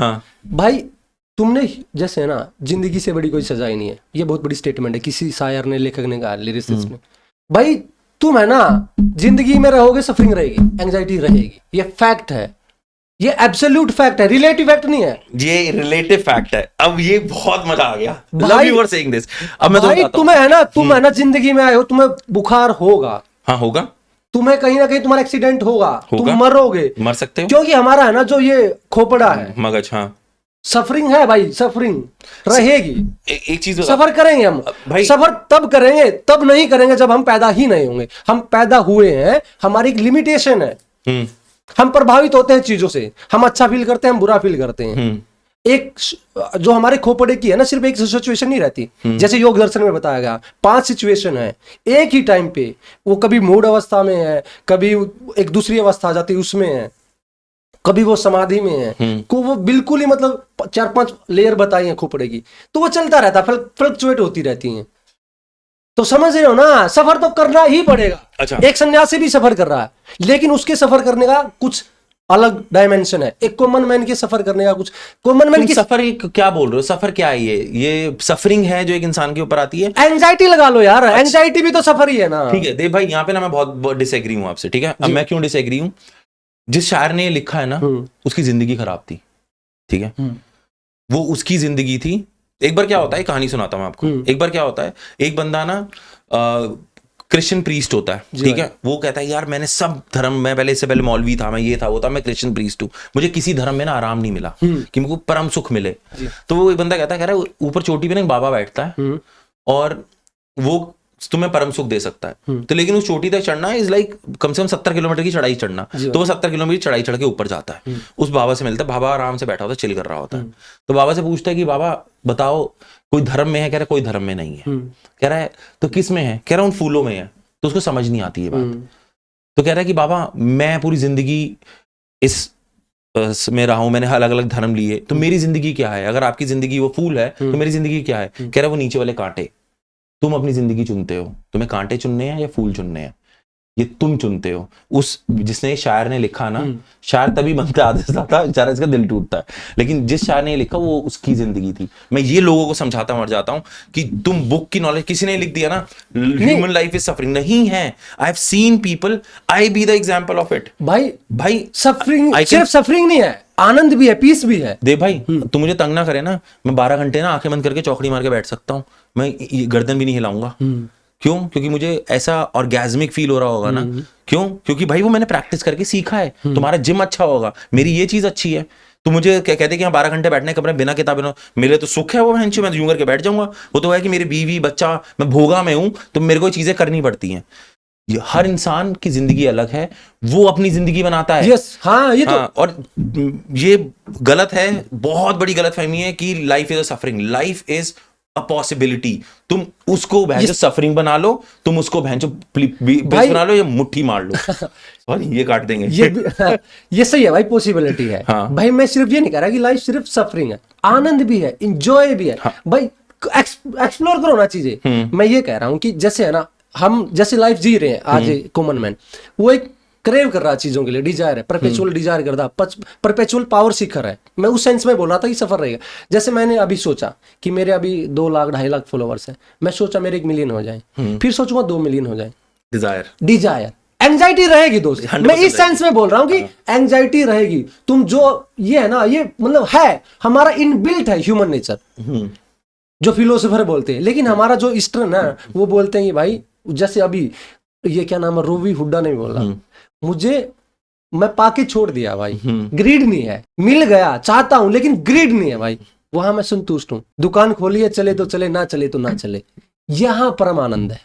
हाँ भाई तुमने जैसे है ना, जिंदगी से बड़ी कोई सजा ही नहीं है, ये बहुत बड़ी स्टेटमेंट है, किसी शायर ने, लेखक ने कहा, लिरिसिस्ट ने। भाई तुम है ना, जिंदगी में रहोगे, सफरिंग रहेगी, एंजाइटी रहेगी, ये फैक्ट है, ये एब्सोल्यूट फैक्ट है, रिलेटिव फैक्ट नहीं है, ये रिलेटिव फैक्ट है। अब ये बहुत मजा आ गया, लव भाई- यू फॉर सेइंग दिस। अब मैं भाई तो तुम्हें है ना, तुम है ना, जिंदगी में आए हो, तुम्हें बुखार होगा, हाँ होगा, तुम्हें कहीं ना कहीं तुम्हारा एक्सीडेंट होगा, तुम होगा। मरोगे, मर सकते हो, क्योंकि हमारा है ना जो ये खोपड़ा है, मगज। हाँ सफरिंग है भाई, सफरिंग रहेगी। एक चीज बता, सफर करेंगे हम भाई- सफर तब करेंगे, तब नहीं करेंगे जब हम पैदा ही नहीं होंगे। हम पैदा हुए हैं, हमारी एक लिमिटेशन है, हम प्रभावित होते हैं चीजों से, हम अच्छा फील करते हैं, हम बुरा फील करते हैं। एक जो हमारे खोपड़े की है ना, सिर्फ एक सिचुएशन नहीं रहती, जैसे योग दर्शन में बताया गया 5 सिचुएशन है एक ही टाइम पे। वो कभी मूड अवस्था में है, कभी एक दूसरी अवस्था आ जाती है उसमें है, कभी वो समाधि में है, को वो बिल्कुल ही मतलब 4-5 लेयर बताई है खोपड़े की, तो वो चलता रहता है, फ्लक्चुएट होती रहती हैं। तो समझ रहे हो ना, सफर तो करना ही पड़ेगा। अच्छा। एक सन्यासी भी सफर कर रहा है, लेकिन उसके सफर करने का कुछ अलग डायमेंशन है, एक कॉमन मैन के सफर करने का कुछ कॉमन मैन की। सफर क्या बोल रहे हो? सफर क्या है? ये सफरिंग है जो एक इंसान के ऊपर आती है। एंजाइटी लगा लो यार, एंजाइटी भी तो सफर ही है ना। ठीक है देव भाई, यहाँ पे ना मैं बहुत डिसएग्री हूँ आपसे। ठीक है, अब मैं क्यों डिसएग्री हूँ? जिस शायर ने ये लिखा है ना, उसकी जिंदगी खराब थी। ठीक है, वो उसकी जिंदगी थी। एक बार क्या होता है, कहानी सुनाता हूं आपको। एक बार क्या होता है, एक बंदा ना क्रिश्चियन प्रीस्ट होता है। ठीक है, वो कहता है यार मैंने सब धर्म, मैं पहले इससे पहले मौलवी था, मैं ये था वो था, मैं क्रिश्चियन प्रीस्ट हूँ, मुझे किसी धर्म में ना आराम नहीं मिला कि मुझे परम सुख मिले। तो वो एक बंदा कहता है, कह रहा है ऊपर चोटी पे ना एक बाबा बैठता है और वो तुम्हें परम सुख दे सकता है। तो लेकिन उस चोटी तक चढ़ना इज लाइक कम से कम 70 किलोमीटर की चढ़ाई चढ़ना। तो वो 70 किलोमीटर चढ़ाई चढ़ के ऊपर जाता है, उस बाबा से मिलता है। बाबा आराम से बैठा होता है, चिल कर रहा होता है। तो बाबा से पूछता है कि बाबा बताओ कोई धर्म में है? कह रहा है कोई धर्म में नहीं है। कह रहा है तो किस में है? कह रहा है उन फूलों में है। तो उसको समझ नहीं आती ये बात। तो कह रहा है कि बाबा मैं पूरी जिंदगी इस में रहा हूं, मैंने अलग अलग धर्म लिए, तो मेरी जिंदगी क्या है? अगर आपकी जिंदगी वो फूल है तो मेरी जिंदगी क्या है? कह रहा है वो नीचे वाले कांटे। तुम अपनी जिंदगी चुनते हो, तुम्हें कांटे चुनने हैं या फूल चुनने हैं, ये तुम चुनते हो। उस जिसने शायर ने लिखा ना, शायर तभी बनता आधे से ज्यादा बेचारा, इसका दिल टूटता है। लेकिन जिस शायर ने लिखा वो उसकी जिंदगी थी। मैं ये लोगों को समझाता मर जाता हूं कि तुम बुक की नॉलेज, किसी ने लिख दिया ना ह्यूमन लाइफ इज सफरिंग, नहीं है। I have seen people, I be the example of it. भाई सफरिंग सिर्फ सफरिंग नहीं है, आनंद भी है, पीस भी है। देव भाई तू मुझे तंग ना करे ना, मैं 12 घंटे ना आंखें बंद करके चौकड़ी मार के बैठ सकता हूँ, मैं गर्दन भी नहीं हिलाऊंगा। क्यों? क्योंकि मुझे ऐसा ऑर्गेज्मिक फील हो रहा होगा ना। क्यों? क्योंकि भाई वो मैंने प्रैक्टिस करके सीखा है। तुम्हारा जिम अच्छा होगा, मेरी ये चीज अच्छी है। तो मुझे क्या कहते हैं कि हाँ 12 घंटे बैठने कमरे बिना किताबें, मेरे तो सुख है वो, मैं यूं करके बैठ जाऊंगा। वो तो है कि मेरी बीवी बच्चा, मैं भोगा में हूं, तो मेरे को चीजें करनी पड़ती हैं। हर इंसान की जिंदगी अलग है, वो अपनी जिंदगी बनाता है। यस, हाँ, ये तो और ये गलत है, बहुत बड़ी गलत फहमी है कि life is a suffering. Life is a possibility. तुम उसको भैंचो सफरिंग बना लो, तुम उसको भैंचो बना लो या मुट्ठी मार लो। सॉरी ये काट देंगे। ये सही है भाई, पॉसिबिलिटी है। हाँ। भाई मैं सिर्फ ये नहीं कह रहा कि लाइफ सिर्फ सफरिंग है, आनंद भी है, इंजॉय भी है। हाँ। भाई एक्सप्लोर करो ना चीजें। मैं ये कह रहा हूँ कि जैसे है ना, हम जैसे लाइफ जी रहे हैं आज, कॉमन मैन वो एक क्रेव कर रहा है चीजों के लिए, डिजायर है, परपेचुअल डिजायर करता, परपेचुअल पावर सीकर है। मैं उस सेंस में बोल रहा था कि सफर रहेगा। जैसे मैंने अभी सोचा कि मेरे अभी 2 लाख 2.5 लाख फॉलोवर्स हैं, मैं सोचा मेरे 1 मिलियन हो जाए, फिर सोचूंगा 2 मिलियन हो जाए। डिजायर एंजाइटी रहेगी दोस्त। मैं इस सेंस में बोल रहा हूँ कि एंजाइटी रहेगी। तुम जो ये है ना, ये मतलब है हमारा इनबिल्ट है ह्यूमन नेचर, जो फिलोसोफर बोलते हैं। लेकिन हमारा जो ईस्टर्न है वो बोलते हैं कि भाई, जैसे अभी ये क्या नाम है, रोवी हुड्डा ने बोला, मुझे मैं पाके छोड़ दिया भाई, ग्रीड नहीं है, मिल गया चाहता हूं लेकिन ग्रीड नहीं है भाई, वहां मैं संतुष्ट हूं। दुकान खोली है, चले तो चले, ना चले तो ना चले, यहां परम आनंद है।